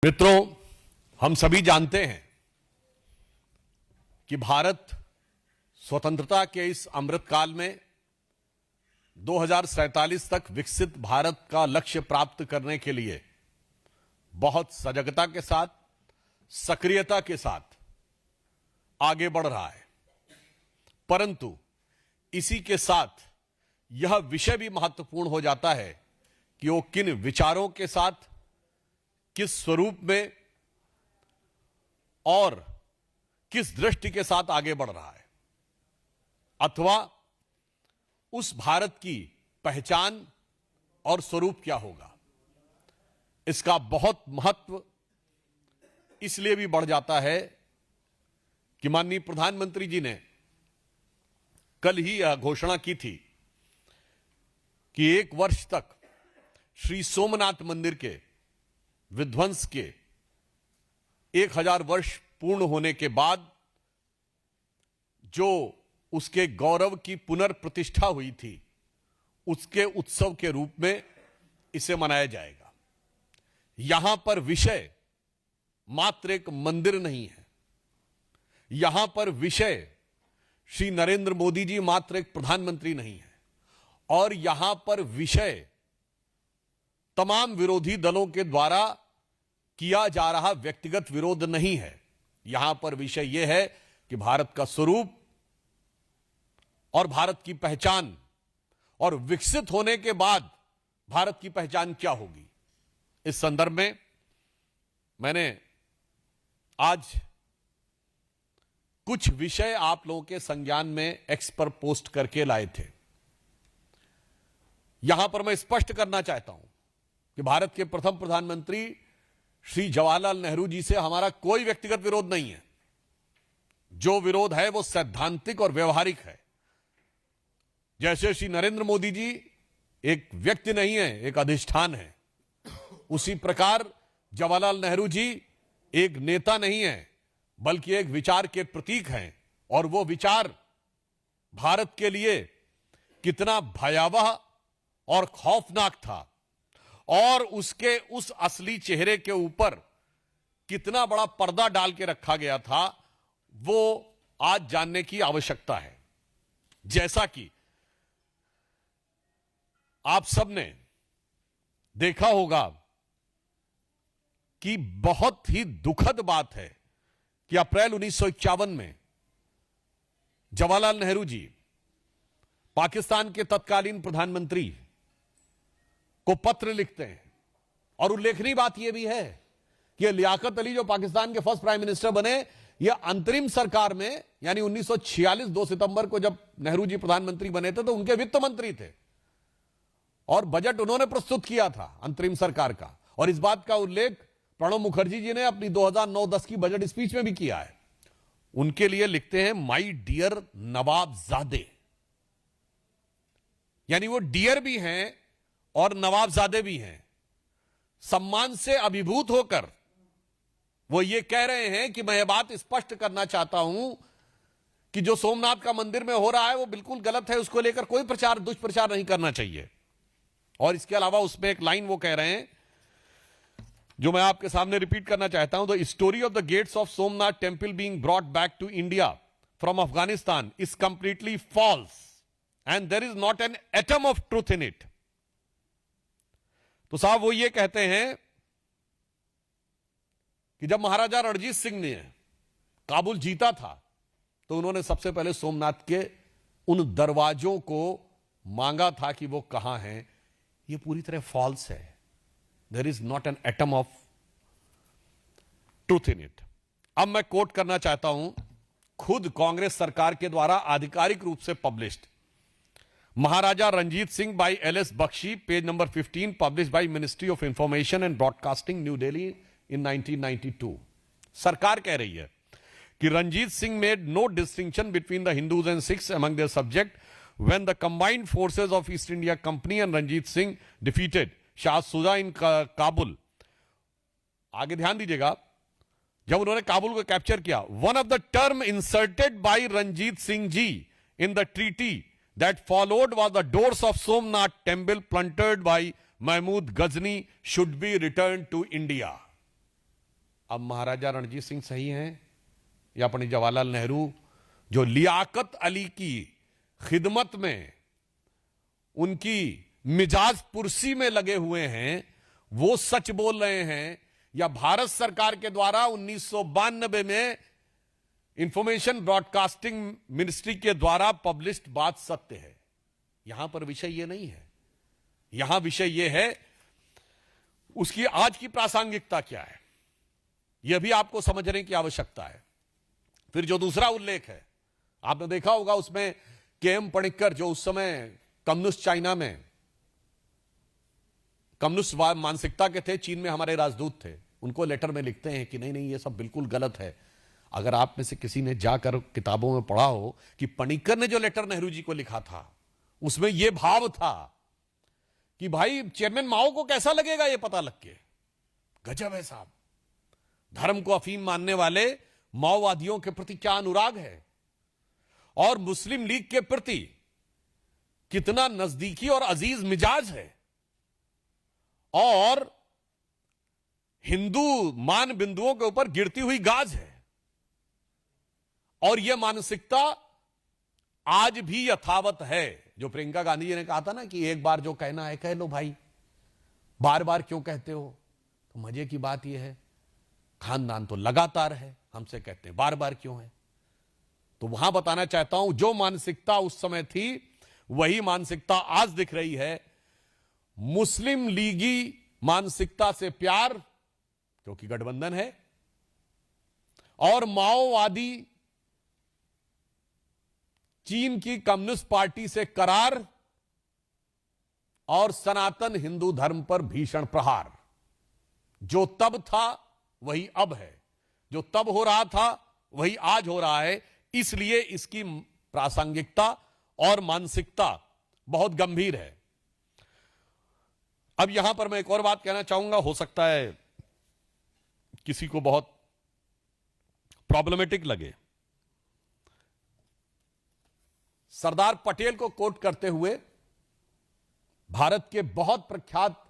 मित्रों, हम सभी जानते हैं कि भारत स्वतंत्रता के इस अमृतकाल में 2047 तक विकसित भारत का लक्ष्य प्राप्त करने के लिए बहुत सजगता के साथ, सक्रियता के साथ आगे बढ़ रहा है। परंतु इसी के साथ यह विषय भी महत्वपूर्ण हो जाता है कि वो किन विचारों के साथ, किस स्वरूप में और किस दृष्टि के साथ आगे बढ़ रहा है, अथवा उस भारत की पहचान और स्वरूप क्या होगा। इसका बहुत महत्व इसलिए भी बढ़ जाता है कि माननीय प्रधानमंत्री जी ने कल ही यह घोषणा की थी कि 1 वर्ष तक श्री सोमनाथ मंदिर के विध्वंस के 1000 वर्ष पूर्ण होने के बाद जो उसके गौरव की पुनर्प्रतिष्ठा हुई थी, उसके उत्सव के रूप में इसे मनाया जाएगा। यहां पर विषय मात्र एक मंदिर नहीं है, यहां पर विषय श्री नरेंद्र मोदी जी मात्र एक प्रधानमंत्री नहीं है, और यहां पर विषय तमाम विरोधी दलों के द्वारा किया जा रहा व्यक्तिगत विरोध नहीं है। यहां पर विषय यह है कि भारत का स्वरूप और भारत की पहचान और विकसित होने के बाद भारत की पहचान क्या होगी। इस संदर्भ में मैंने आज कुछ विषय आप लोगों के संज्ञान में एक्स पर पोस्ट करके लाए थे। यहां पर मैं स्पष्ट करना चाहता हूं कि भारत के प्रथम प्रधानमंत्री श्री जवाहरलाल नेहरू जी से हमारा कोई व्यक्तिगत विरोध नहीं है। जो विरोध है वो सैद्धांतिक और व्यवहारिक है। जैसे श्री नरेंद्र मोदी जी एक व्यक्ति नहीं है, एक अधिष्ठान है, उसी प्रकार जवाहरलाल नेहरू जी एक नेता नहीं है, बल्कि एक विचार के प्रतीक हैं। और वो विचार भारत के लिए कितना भयावह और खौफनाक था, और उसके उस असली चेहरे के ऊपर कितना बड़ा पर्दा डाल के रखा गया था, वो आज जानने की आवश्यकता है। जैसा कि आप सबने देखा होगा कि बहुत ही दुखद बात है कि अप्रैल 1951 में जवाहरलाल नेहरू जी पाकिस्तान के तत्कालीन प्रधानमंत्री को पत्र लिखते हैं, और उल्लेखनीय बात यह भी है कि लियाकत अली जो पाकिस्तान के फर्स्ट प्राइम मिनिस्टर बने, यह अंतरिम सरकार में यानी 1946 2 सितंबर को जब नेहरू जी प्रधानमंत्री बने थे तो उनके वित्त मंत्री थे, और बजट उन्होंने प्रस्तुत किया था अंतरिम सरकार का। और इस बात का उल्लेख प्रणब मुखर्जी जी ने अपनी 2009-10 की बजट स्पीच में भी किया है। उनके लिए लिखते हैं माई डियर नवाबजादे, यानी वो डियर भी हैं और नवाबजादे भी हैं। सम्मान से अभिभूत होकर वो ये कह रहे हैं कि मैं ये बात स्पष्ट करना चाहता हूं कि जो सोमनाथ का मंदिर में हो रहा है वो बिल्कुल गलत है, उसको लेकर कोई प्रचार, दुष्प्रचार नहीं करना चाहिए। और इसके अलावा उसमें एक लाइन वो कह रहे हैं जो मैं आपके सामने रिपीट करना चाहता हूं, the story of the gates of Somnath temple being brought back to India from Afghanistan is completely false and there is not an atom of truth in it. तो साहब वो ये कहते हैं कि जब महाराजा रणजीत सिंह ने काबुल जीता था तो उन्होंने सबसे पहले सोमनाथ के उन दरवाजों को मांगा था कि वो कहां हैं। ये पूरी तरह फॉल्स है। There is not an atom of truth in it. अब मैं कोट करना चाहता हूं खुद कांग्रेस सरकार के द्वारा आधिकारिक रूप से published Maharaja Ranjit Singh by LS. Bakshi, page number 15, published by ministry of information and broadcasting, new Delhi in 1992। सरकार कह रही है कि Ranjit Singh made no distinction between the Hindus and Sikhs among their subject when the combined forces of East India Company and Ranjit Singh defeated Shah Shuja in Kabul. आगे ध्यान दीजिएगा, जब उन्होंने काबुल को कैप्चर किया, one of the term inserted by Ranjit Singh ji in the treaty that followed was the doors of Somnath temple plundered by Mahmud Ghazni should be returned to India. अब महाराजा रणजीत सिंह सही हैं या पंडित जवाहरलाल नेहरू जो लियाकत अली की खिदमत में उनकी मिजाज पुरसी में लगे हुए हैं वो सच बोल रहे हैं, या भारत सरकार के द्वारा 1992 में इंफॉर्मेशन ब्रॉडकास्टिंग मिनिस्ट्री के द्वारा पब्लिश्ड बात सत्य है? यहां पर विषय यह नहीं है, यहां विषय यह है उसकी आज की प्रासंगिकता क्या है, यह भी आपको समझने की आवश्यकता है। फिर जो दूसरा उल्लेख है, आपने देखा होगा उसमें के.एम. पणिक्कर जो उस समय कम्युनिस्ट चाइना में कम्युनिस्ट मानसिकता के थे, चीन में हमारे राजदूत थे, उनको लेटर में लिखते हैं कि नहीं नहीं ये सब बिल्कुल गलत है। अगर आप में से किसी ने जाकर किताबों में पढ़ा हो कि पणिक्कर ने जो लेटर नेहरू जी को लिखा था उसमें यह भाव था कि भाई चेयरमैन माओ को कैसा लगेगा ये पता लग के, गजब है साहब, धर्म को अफीम मानने वाले माओवादियों के प्रति क्या अनुराग है और मुस्लिम लीग के प्रति कितना नजदीकी और अजीज मिजाज है, और हिंदू मान बिंदुओं के ऊपर गिरती हुई गाज है। और यह मानसिकता आज भी यथावत है। जो प्रियंका गांधी जी ने कहा था ना कि एक बार जो कहना है कह लो भाई, बार बार क्यों कहते हो? तो मजे की बात यह है खानदान तो लगातार है, हमसे कहते हैं बार बार क्यों है। तो वहां बताना चाहता हूं जो मानसिकता उस समय थी वही मानसिकता आज दिख रही है। मुस्लिम लीगी मानसिकता से प्यार, क्योंकि गठबंधन है, और माओवादी चीन की कम्युनिस्ट पार्टी से करार, और सनातन हिंदू धर्म पर भीषण प्रहार। जो तब था वही अब है, जो तब हो रहा था वही आज हो रहा है। इसलिए इसकी प्रासंगिकता और मानसिकता बहुत गंभीर है। अब यहां पर मैं एक और बात कहना चाहूंगा, हो सकता है किसी को बहुत प्रॉब्लमेटिक लगे। सरदार पटेल को कोट करते हुए भारत के बहुत प्रख्यात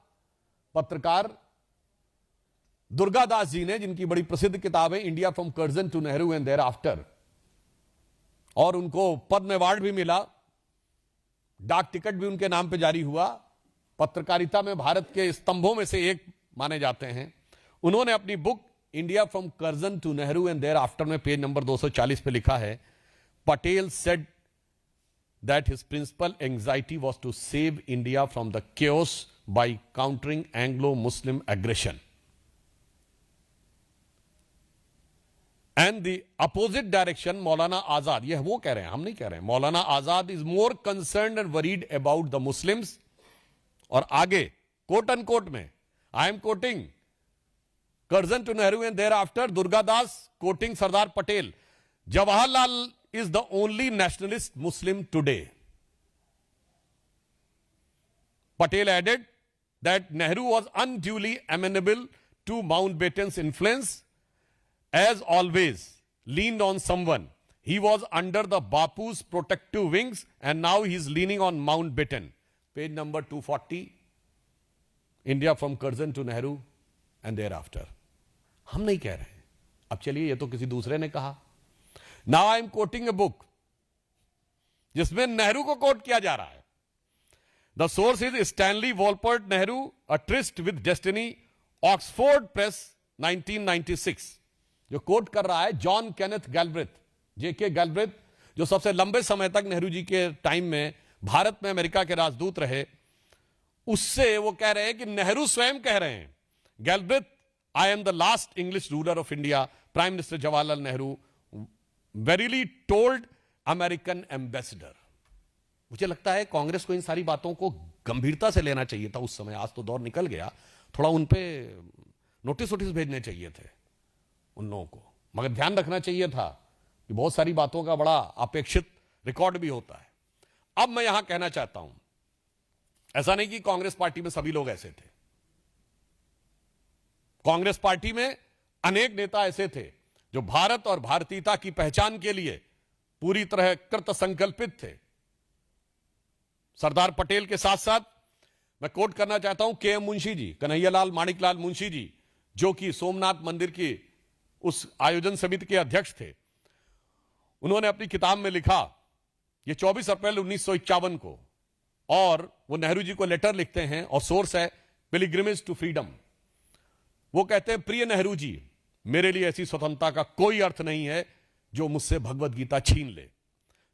पत्रकार दुर्गादास जी ने, जिनकी बड़ी प्रसिद्ध किताब है India from Curzon to Nehru and thereafter, और उनको पद्म अवार्ड भी मिला, डाक टिकट भी उनके नाम पे जारी हुआ, पत्रकारिता में भारत के स्तंभों में से एक माने जाते हैं। उन्होंने अपनी book India from Curzon to Nehru and thereafter में पेज नंबर 240 पे लिखा है, Patel said that his principal anxiety was to save India from the chaos by countering Anglo-Muslim aggression. And the opposite direction, Maulana Azad, यह वो कह रहे हैं, हम नहीं कह रहे हैं, Maulana Azad is more concerned and worried about the Muslims. और आगे कोट अनकोट में, I am quoting Curzon to Nehru and thereafter, Durgadas quoting Sardar Patel, Jawaharlal is the only nationalist Muslim today. Patel added that Nehru was unduly amenable to Mountbatten's influence, as always leaned on someone. He was under the Bapu's protective wings and now he is leaning on Mountbatten. Page number 240, India from Curzon to Nehru and thereafter. हम नहीं कह रहे, अब चलिए ये तो किसी दूसरे ने कहा। Now I am quoting a book जिसमें नेहरू को कोट किया जा रहा है। The source is Stanley Walport Nehru, A Tryst with Destiny, Oxford Press, 1996। जो कोट कर रहा है जॉन केनेथ गैल्ब्रेथ, जेके गैल्ब्रेथ, जो सबसे लंबे समय तक नेहरू जी के टाइम में भारत में अमेरिका के राजदूत रहे। उससे वो कह रहे हैं कि नेहरू स्वयं कह रहे हैं, Galbraith, I am the last English ruler of India, prime minister Jawaharlal Nehru verily told American ambassador. मुझे लगता है कांग्रेस को इन सारी बातों को गंभीरता से लेना चाहिए था उस समय। आज तो दौर निकल गया, थोड़ा उन पे नोटिस भेजने चाहिए थे उन लोगों को, मगर ध्यान रखना चाहिए था कि बहुत सारी बातों का बड़ा अपेक्षित रिकॉर्ड भी होता है। अब मैं यहां कहना चाहता हूं, ऐसा नहीं कि कांग्रेस पार्टी में सभी लोग ऐसे थे। कांग्रेस पार्टी में अनेक नेता ऐसे थे जो भारत और भारतीयता की पहचान के लिए पूरी तरह कृत संकल्पित थे। सरदार पटेल के साथ साथ मैं कोट करना चाहता हूं के.एम. मुंशी जी, कन्हैयालाल माणिकलाल मुंशी जी, जो कि सोमनाथ मंदिर की उस आयोजन समिति के अध्यक्ष थे, उन्होंने अपनी किताब में लिखा, ये 24 अप्रैल 1951 को, और वो नेहरू जी को लेटर लिखते हैं और सोर्स है पिलग्रिमेज टू फ्रीडम। वो कहते हैं, प्रिय नेहरू जी, मेरे लिए ऐसी स्वतंत्रता का कोई अर्थ नहीं है जो मुझसे भगवत गीता छीन ले,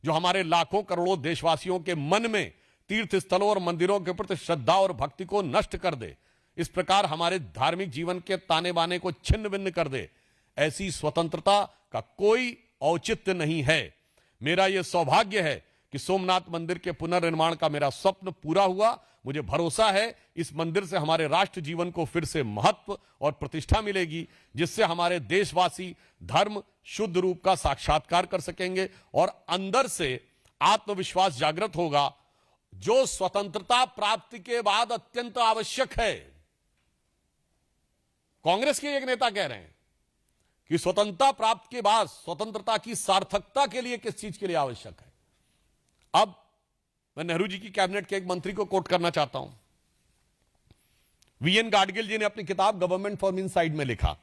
जो हमारे लाखों करोड़ों देशवासियों के मन में तीर्थ स्थलों और मंदिरों के प्रति श्रद्धा और भक्ति को नष्ट कर दे, इस प्रकार हमारे धार्मिक जीवन के ताने बाने को छिन्न भिन्न कर दे। ऐसी स्वतंत्रता का कोई औचित्य नहीं है। मेरा यह सौभाग्य है कि सोमनाथ मंदिर के पुनर्निर्माण का मेरा स्वप्न पूरा हुआ। मुझे भरोसा है इस मंदिर से हमारे राष्ट्र जीवन को फिर से महत्व और प्रतिष्ठा मिलेगी, जिससे हमारे देशवासी धर्म शुद्ध रूप का साक्षात्कार कर सकेंगे और अंदर से आत्मविश्वास जागृत होगा, जो स्वतंत्रता प्राप्ति के बाद अत्यंत आवश्यक है। कांग्रेस के एक नेता कह रहे हैं कि स्वतंत्रता प्राप्त के बाद स्वतंत्रता की सार्थकता के लिए किस चीज के लिए आवश्यक है। अब मैं नेहरू जी की कैबिनेट के एक मंत्री को कोट करना चाहता हूं। वीएन गाडगिल जी ने अपनी किताब गवर्नमेंट फ्रॉम इनसाइड में लिखा,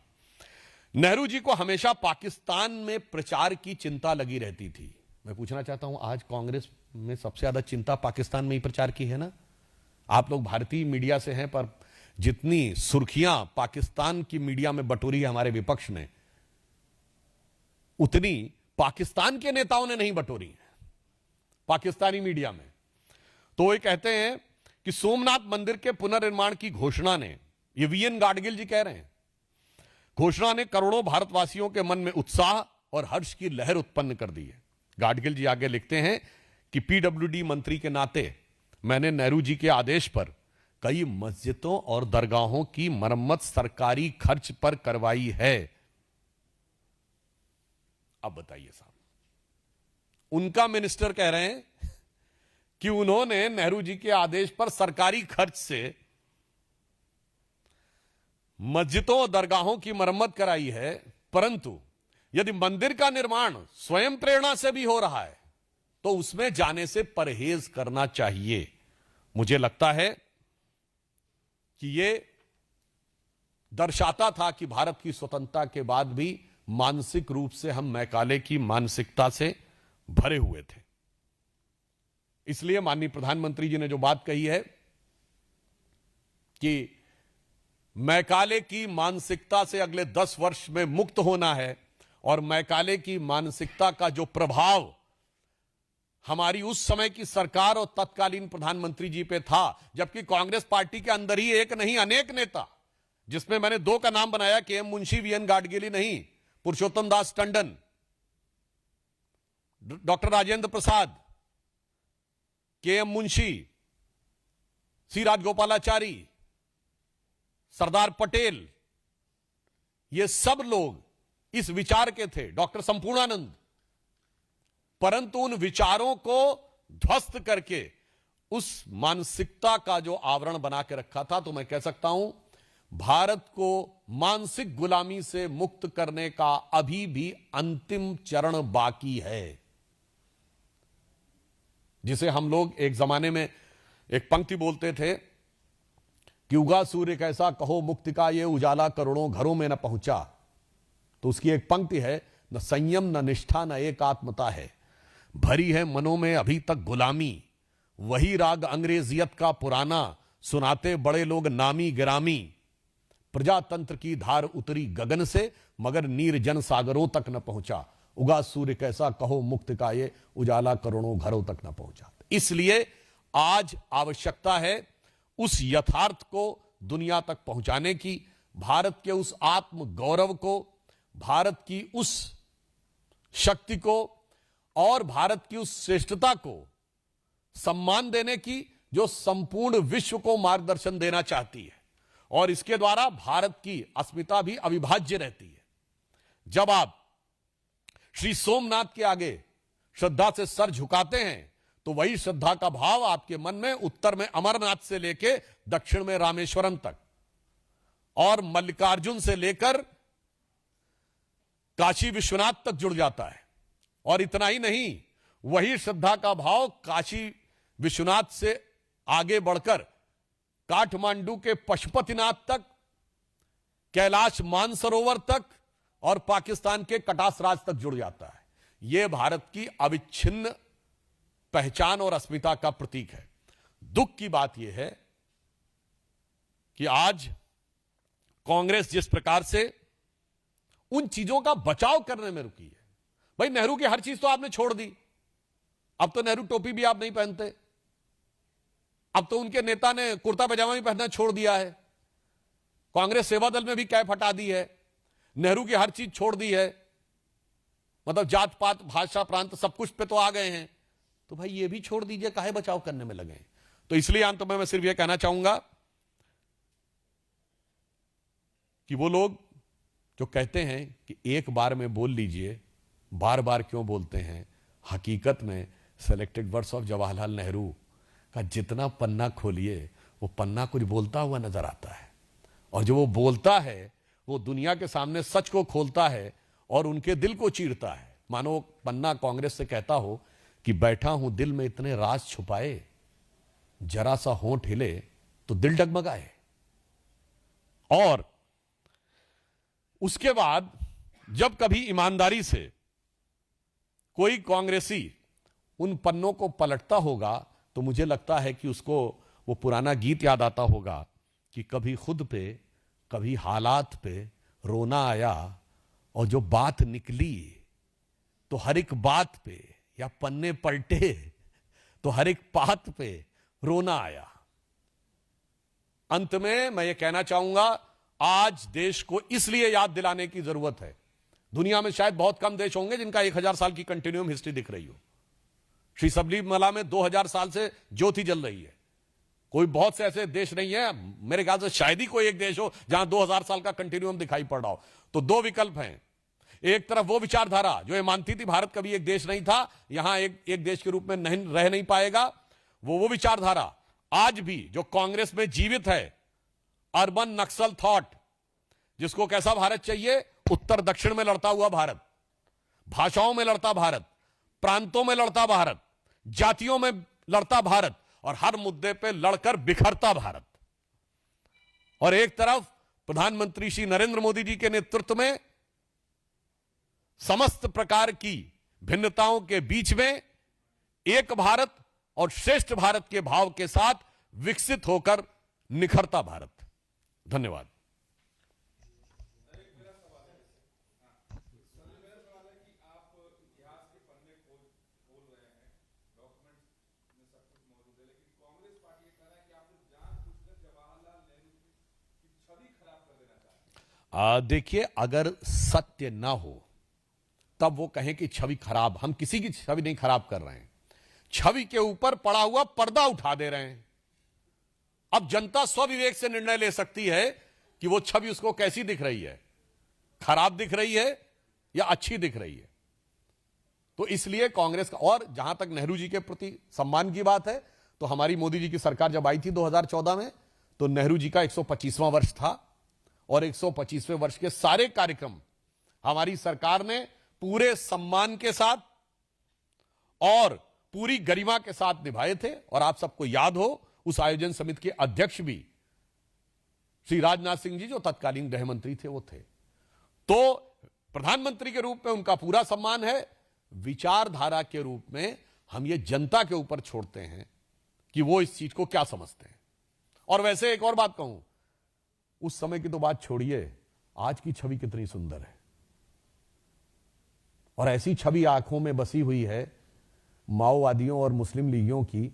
नेहरू जी को हमेशा पाकिस्तान में प्रचार की चिंता लगी रहती थी। मैं पूछना चाहता हूं, आज कांग्रेस में सबसे ज्यादा चिंता पाकिस्तान में ही प्रचार की है ना? आप लोग भारतीय मीडिया से हैं, पर जितनी सुर्खियां पाकिस्तान की मीडिया में बटोरी है हमारे विपक्ष ने, उतनी पाकिस्तान के नेताओं ने नहीं बटोरी है पाकिस्तानी मीडिया में। तो वे कहते हैं कि सोमनाथ मंदिर के पुनर्निर्माण की घोषणा ने, ये वीएन गाडगिल जी कह रहे हैं, घोषणा ने करोड़ों भारतवासियों के मन में उत्साह और हर्ष की लहर उत्पन्न कर दी है। गाडगिल जी आगे लिखते हैं कि पीडब्ल्यूडी मंत्री के नाते मैंने नेहरू जी के आदेश पर कई मस्जिदों और दरगाहों की मरम्मत सरकारी खर्च पर करवाई है। अब बताइए साहब, उनका मिनिस्टर कह रहे हैं कि उन्होंने नेहरू जी के आदेश पर सरकारी खर्च से मस्जिदों और दरगाहों की मरम्मत कराई है, परंतु यदि मंदिर का निर्माण स्वयं प्रेरणा से भी हो रहा है तो उसमें जाने से परहेज करना चाहिए। मुझे लगता है कि यह दर्शाता था कि भारत की स्वतंत्रता के बाद भी मानसिक रूप से हम मैकाले की मानसिकता से भरे हुए थे। इसलिए माननीय प्रधानमंत्री जी ने जो बात कही है कि मैकाले की मानसिकता से अगले 10 वर्ष में मुक्त होना है, और मैकाले की मानसिकता का जो प्रभाव हमारी उस समय की सरकार और तत्कालीन प्रधानमंत्री जी पे था, जबकि कांग्रेस पार्टी के अंदर ही एक नहीं अनेक नेता, जिसमें मैंने 2 का नाम बनाया, के.एम. मुंशी, वीएन गाडगिल नहीं, पुरुषोत्तम दास टंडन, डॉक्टर राजेंद्र प्रसाद, के.एम. मुंशी, सी राजगोपालाचारी, सरदार पटेल, ये सब लोग इस विचार के थे, डॉक्टर संपूर्णानंद, परंतु उन विचारों को ध्वस्त करके उस मानसिकता का जो आवरण बना के रखा था, तो मैं कह सकता हूं भारत को मानसिक गुलामी से मुक्त करने का अभी भी अंतिम चरण बाकी है, जिसे हम लोग एक जमाने में एक पंक्ति बोलते थे कि उगा सूर्य कैसा कहो मुक्ति का ये उजाला करोड़ों घरों में न पहुंचा। तो उसकी एक पंक्ति है, न संयम न निष्ठा न एकात्मता है, भरी है मनों में अभी तक गुलामी, वही राग अंग्रेजियत का पुराना, सुनाते बड़े लोग नामी गिरामी, प्रजातंत्र की धार उतरी गगन से मगर नीर जन सागरों तक न पहुंचा, उगा सूर्य कैसा कहो मुक्त का ये उजाला करोड़ों घरों तक न पहुंचा। इसलिए आज आवश्यकता है उस यथार्थ को दुनिया तक पहुंचाने की, भारत के उस आत्म गौरव को, भारत की उस शक्ति को और भारत की उस श्रेष्ठता को सम्मान देने की, जो संपूर्ण विश्व को मार्गदर्शन देना चाहती है, और इसके द्वारा भारत की अस्मिता भी अविभाज्य रहती है। जब आप श्री सोमनाथ के आगे श्रद्धा से सर झुकाते हैं तो वही श्रद्धा का भाव आपके मन में उत्तर में अमरनाथ से लेकर दक्षिण में रामेश्वरम तक और मल्लिकार्जुन से लेकर काशी विश्वनाथ तक जुड़ जाता है। और इतना ही नहीं, वही श्रद्धा का भाव काशी विश्वनाथ से आगे बढ़कर काठमांडू के पशुपतिनाथ तक, कैलाश मानसरोवर तक और पाकिस्तान के कटास राज तक जुड़ जाता है। यह भारत की अविच्छिन्न पहचान और अस्मिता का प्रतीक है। दुख की बात यह है कि आज कांग्रेस जिस प्रकार से उन चीजों का बचाव करने में रुकी है। भाई, नेहरू की हर चीज तो आपने छोड़ दी। अब तो नेहरू टोपी भी आप नहीं पहनते। अब तो उनके नेता ने कुर्ता पजामा भी पहनना छोड़ दिया है। कांग्रेस सेवा दल में भी कैफ हटा दी है। नेहरू की हर चीज छोड़ दी है। मतलब जात पात, भाषा, प्रांत सब कुछ पे तो आ गए हैं। तो भाई ये भी छोड़ दीजिए, काहे बचाव करने में लगे। तो इसलिए अंत में मैं सिर्फ यह कहना चाहूंगा कि वो लोग जो कहते हैं कि एक बार में बोल लीजिए, बार बार क्यों बोलते हैं। हकीकत में selected words of Jawaharlal Nehru का जितना पन्ना खोलिए वो पन्ना कुछ बोलता हुआ नजर आता है। और जो वो बोलता है वो दुनिया के सामने सच को खोलता है और उनके दिल को चीरता है। मानो पन्ना कांग्रेस से कहता हो कि बैठा हूं दिल में इतने राज छुपाए, जरा सा होंठ हिले तो दिल डगमगाए। और उसके बाद जब कभी ईमानदारी से कोई कांग्रेसी उन पन्नों को पलटता होगा तो मुझे लगता है कि उसको वो पुराना गीत याद आता होगा कि कभी खुद पे, कभी हालात पे रोना आया, और जो बात निकली तो हर एक बात पे, या पन्ने पलटे तो हर एक बात पे रोना आया। अंत में मैं ये कहना चाहूंगा, आज देश को इसलिए याद दिलाने की जरूरत है। दुनिया में शायद बहुत कम देश होंगे जिनका 1000 साल की कंटिन्यूम हिस्ट्री दिख रही हो। श्री सबरीमला में 2000 साल से ज्योति जल रही है। कोई बहुत से ऐसे देश नहीं है, मेरे ख्याल से शायद ही कोई एक देश हो जहां 2000 साल का कंटिन्यूम दिखाई पड़ रहा हो। तो दो विकल्प हैं। एक तरफ वो विचारधारा जो ये मानती थी भारत कभी एक देश नहीं था, यहां एक देश के रूप में नहीं रह नहीं पाएगा, वो विचारधारा आज भी जो कांग्रेस में जीवित है, अर्बन नक्सल थॉट, जिसको कैसा भारत चाहिए, उत्तर दक्षिण में लड़ता हुआ भारत, भाषाओं में लड़ता भारत, प्रांतों में लड़ता भारत, जातियों में लड़ता भारत, और हर मुद्दे पे लड़कर बिखरता भारत। और एक तरफ प्रधानमंत्री श्री नरेंद्र मोदी जी के नेतृत्व में समस्त प्रकार की भिन्नताओं के बीच में एक भारत और श्रेष्ठ भारत के भाव के साथ विकसित होकर निखरता भारत। धन्यवाद। देखिए, अगर सत्य ना हो तब वो कहें कि छवि खराब, हम किसी की छवि नहीं खराब कर रहे हैं, छवि के ऊपर पड़ा हुआ पर्दा उठा दे रहे हैं। अब जनता स्वविवेक से निर्णय ले सकती है कि वो छवि उसको कैसी दिख रही है, खराब दिख रही है या अच्छी दिख रही है। तो इसलिए कांग्रेस का, और जहां तक नेहरू जी के प्रति सम्मान की बात है, तो हमारी मोदी जी की सरकार जब आई थी 2014 में, तो नेहरू जी का 125वां वर्ष था, और 125वें वर्ष के सारे कार्यक्रम हमारी सरकार ने पूरे सम्मान के साथ और पूरी गरिमा के साथ निभाए थे। और आप सबको याद हो, उस आयोजन समिति के अध्यक्ष भी श्री राजनाथ सिंह जी, जो तत्कालीन गृह मंत्री थे, वो थे। तो प्रधानमंत्री के रूप में उनका पूरा सम्मान है। विचारधारा के रूप में हम ये जनता के ऊपर छोड़ते हैं कि वो इस चीज को क्या समझते हैं। और वैसे एक और बात कहूं, उस समय की तो बात छोड़िए, आज की छवि कितनी सुंदर है, और ऐसी छवि आंखों में बसी हुई है माओवादियों और मुस्लिम लीगियों की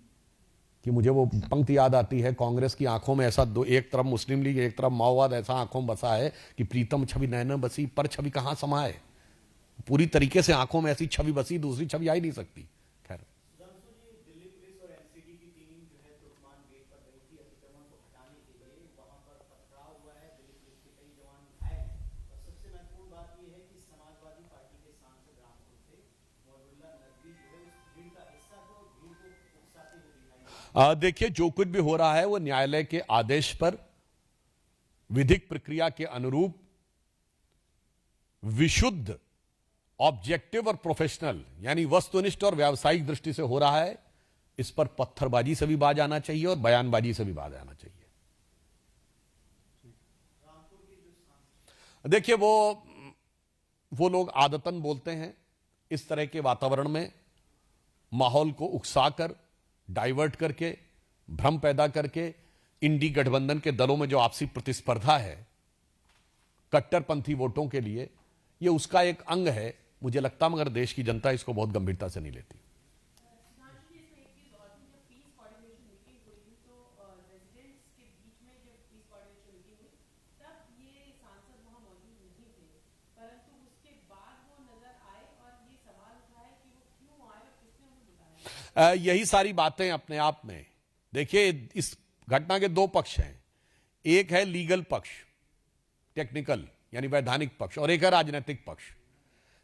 कि मुझे वो पंक्ति याद आती है, कांग्रेस की आंखों में ऐसा दो, एक तरफ मुस्लिम लीग, एक तरफ माओवाद, ऐसा आंखों में बसा है कि प्रीतम छवि नैन बसी, पर छवि कहां समाए। पूरी तरीके से आंखों में ऐसी छवि बसी, दूसरी छवि आ ही नहीं सकती। खैर, देखिए, जो कुछ भी हो रहा है वो न्यायालय के आदेश पर विधिक प्रक्रिया के अनुरूप विशुद्ध, ऑब्जेक्टिव और प्रोफेशनल, यानी वस्तुनिष्ठ और व्यावसायिक दृष्टि से हो रहा है। इस पर पत्थरबाजी से भी बाज आना चाहिए और बयानबाजी से भी बाज आना चाहिए। देखिए, वो वो लोग आदतन बोलते हैं इस तरह के वातावरण में, माहौल को उकसाकर, डाइवर्ट करके, भ्रम पैदा करके, इंडी गठबंधन के दलों में जो आपसी प्रतिस्पर्धा है कट्टरपंथी वोटों के लिए, ये उसका एक अंग है। मुझे लगता है मगर देश की जनता इसको बहुत गंभीरता से नहीं लेती। यही सारी बातें अपने आप में, देखिए इस घटना के दो पक्ष हैं। एक है लीगल पक्ष, टेक्निकल यानी वैधानिक पक्ष, और एक है राजनीतिक पक्ष।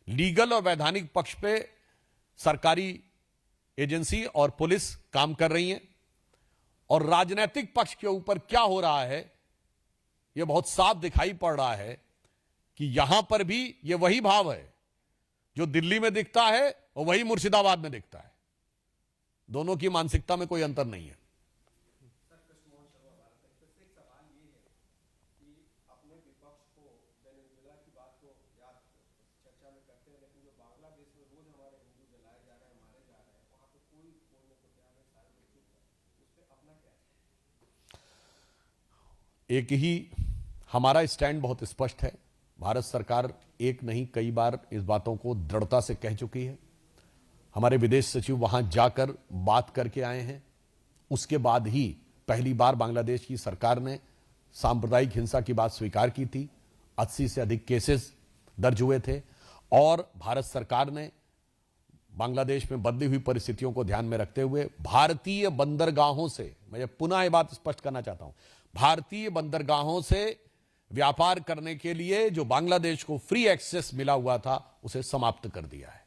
लीगल और वैधानिक पक्ष पे सरकारी एजेंसी और पुलिस काम कर रही हैं, और राजनीतिक पक्ष के ऊपर क्या हो रहा है यह बहुत साफ दिखाई पड़ रहा है कि यहां पर भी यह वही भाव है जो दिल्ली में दिखता है और वही मुर्शिदाबाद में दिखता है। दोनों की मानसिकता में कोई अंतर नहीं है। एक ही हमारा स्टैंड बहुत स्पष्ट है। भारत सरकार एक नहीं कई बार इस बातों को दृढ़ता से कह चुकी है। हमारे विदेश सचिव वहां जाकर बात करके आए हैं। उसके बाद ही पहली बार बांग्लादेश की सरकार ने सांप्रदायिक हिंसा की बात स्वीकार की थी। 80 से अधिक केसेस दर्ज हुए थे, और भारत सरकार ने बांग्लादेश में बदली हुई परिस्थितियों को ध्यान में रखते हुए भारतीय बंदरगाहों से, मैं पुनः यह बात स्पष्ट करना चाहता हूं, भारतीय बंदरगाहों से व्यापार करने के लिए जो बांग्लादेश को फ्री एक्सेस मिला हुआ था उसे समाप्त कर दिया है।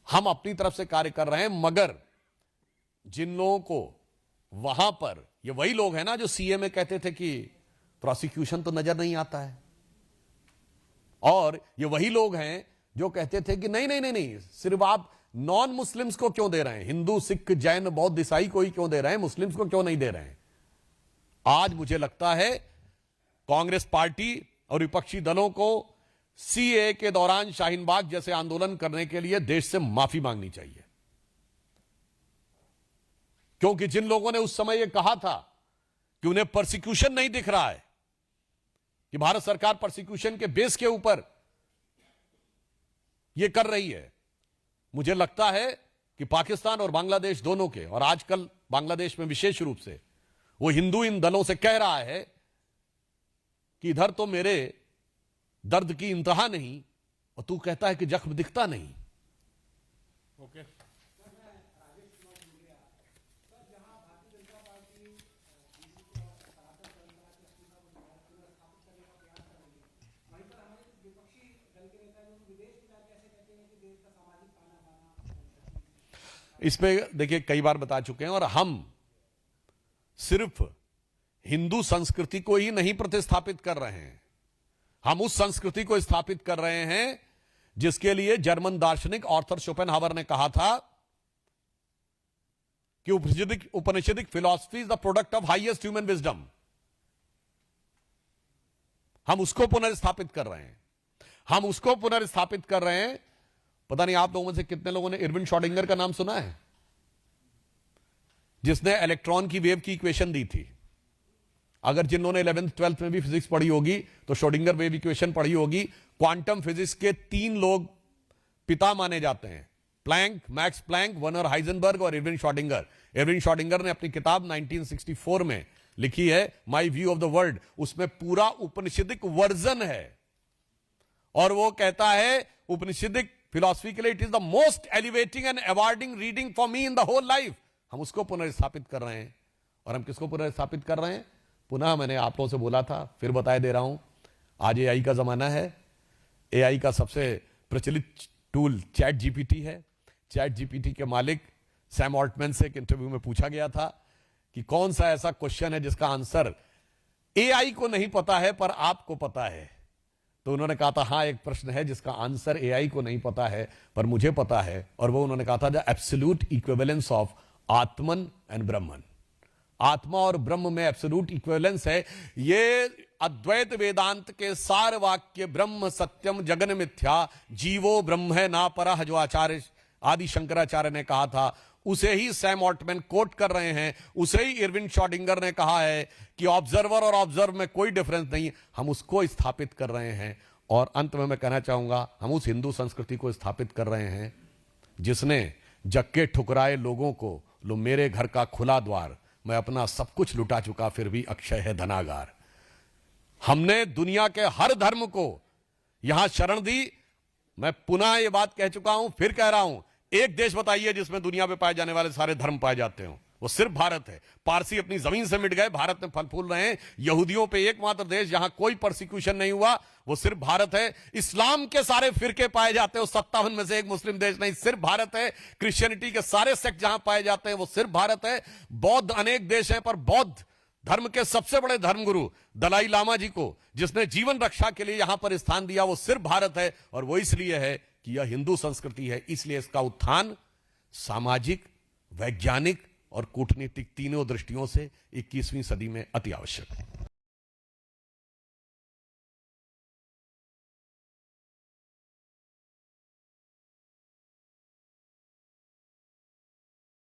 हम अपनी तरफ से कार्य कर रहे हैं, मगर जिन लोगों को वहां पर, ये वही लोग हैं ना जो सीए में कहते थे कि प्रोसिक्यूशन तो नजर नहीं आता है, और ये वही लोग हैं जो कहते थे कि नहीं नहीं नहीं नहीं, सिर्फ आप नॉन मुस्लिम्स को क्यों दे रहे हैं, हिंदू सिख जैन बौद्ध ईसाई को ही क्यों दे रहे हैं, मुस्लिम्स को क्यों नहीं दे रहे हैं। आज मुझे लगता है कांग्रेस पार्टी और विपक्षी दलों को सीए के दौरान शाहीन बाग जैसे आंदोलन करने के लिए देश से माफी मांगनी चाहिए, क्योंकि जिन लोगों ने उस समय यह कहा था कि उन्हें प्रोसिक्यूशन नहीं दिख रहा है, कि भारत सरकार प्रोसिक्यूशन के बेस के ऊपर यह कर रही है, मुझे लगता है कि पाकिस्तान और बांग्लादेश दोनों के, और आजकल बांग्लादेश में विशेष रूप से वो हिंदू इन दलों से कह रहा है कि इधर तो मेरे दर्द की इंतहा नहीं और तू कहता है कि जख्म दिखता नहीं। ओके। इस पे देखिए कई बार बता चुके हैं, और हम सिर्फ हिंदू संस्कृति को ही नहीं प्रतिस्थापित कर रहे हैं, हम उस संस्कृति को स्थापित कर रहे हैं जिसके लिए जर्मन दार्शनिक आर्थर शोपेनहावर ने कहा था कि Upanishadic philosophy is the product of highest human wisdom. हम उसको पुनर्स्थापित कर रहे हैं, हम उसको पुनर्स्थापित कर रहे हैं। पता नहीं आप लोगों में से कितने लोगों ने इरविन श्रोडिंगर का नाम सुना है, जिसने इलेक्ट्रॉन की वेव की इक्वेशन दी थी। अगर जिन लोगों ने 11th 12th में भी फिजिक्स पढ़ी होगी तो श्रोडिंगर वेव इक्वेशन पढ़ी होगी। क्वांटम फिजिक्स के 3 लोग पिता माने जाते हैं, Planck, Max Planck, Werner Heisenberg और इरविन श्रोडिंगर। इरविन श्रोडिंगर ने अपनी किताब 1964 में लिखी है my view of the world, उसमें पूरा उपनिषदिक वर्जन है, और वो कहता है उपनिषदिक फिलॉसफी के लिए it is the most elevating and awarding reading for me in the whole life. हम उसको पुनर्स्थापित कर रहे हैं, और हम किसको पुनर्स्थापित कर रहे हैं? पुनः मैंने आप लोगों से बोला था, फिर बताए दे रहा हूं, आज एआई का जमाना है। एआई का सबसे प्रचलित टूल चैट जीपीटी है। चैट जीपीटी के मालिक सैम ऑल्टमैन से एक इंटरव्यू में पूछा गया था कि कौन सा ऐसा क्वेश्चन है जिसका आंसर एआई को नहीं पता है पर आपको पता है। तो उन्होंने कहा था हां, एक प्रश्न है जिसका आंसर एआई को नहीं पता है पर मुझे पता है, और वो उन्होंने कहा था the absolute equivalence of Atman and ब्रह्मन। आत्मा और ब्रह्म में एब्सोल्यूट इक्विवेलेंस है। ये अद्वैत वेदांत के सार वाक्य ब्रह्म सत्यम जगन मिथ्या जीवो ब्रह्म है ना परह, जो आचार्य आदि शंकराचार्य ने कहा था, उसे ही सैम ऑल्टमैन कोट कर रहे हैं, उसे ही इरविन शॉडिंगर ने कहा है कि ऑब्जर्वर और ऑब्जर्व में कोई डिफरेंस नहीं, हम उसको स्थापित कर रहे हैं। और अंत में मैं कहना चाहूंगा, हम उस हिंदू संस्कृति को स्थापित कर रहे हैं जिसने जक्के ठुकराए लोगों को, लो मेरे घर का खुला द्वार, मैं अपना सब कुछ लुटा चुका फिर भी अक्षय है धनागार। हमने दुनिया के हर धर्म को यहां शरण दी। मैं पुनः ये बात कह चुका हूं, फिर कह रहा हूं, एक देश बताइए जिसमें दुनिया में पाए जाने वाले सारे धर्म पाए जाते हो, वो सिर्फ भारत है। पारसी अपनी जमीन से मिट गए, भारत में फल फूल रहे हैं। यहूदियों पे एकमात्र देश जहां कोई परसिक्यूशन नहीं हुआ वो सिर्फ भारत है। इस्लाम के सारे फिरके पाए जाते हैं, 57 में से एक मुस्लिम देश नहीं, सिर्फ भारत है। क्रिश्चियनिटी के सारे सेक्ट जहां पाए जाते हैं वो सिर्फ भारत है। बौद्ध अनेक देश हैं, पर बौद्ध धर्म के सबसे बड़े धर्मगुरु दलाई लामा जी को जिसने जीवन रक्षा के लिए यहां पर स्थान दिया वो सिर्फ भारत है। और वो इसलिए है कि यह हिंदू संस्कृति है, इसलिए इसका उत्थान सामाजिक, वैज्ञानिक और कूटनीतिक तीनों दृष्टियों से 21वीं सदी में अति आवश्यक है।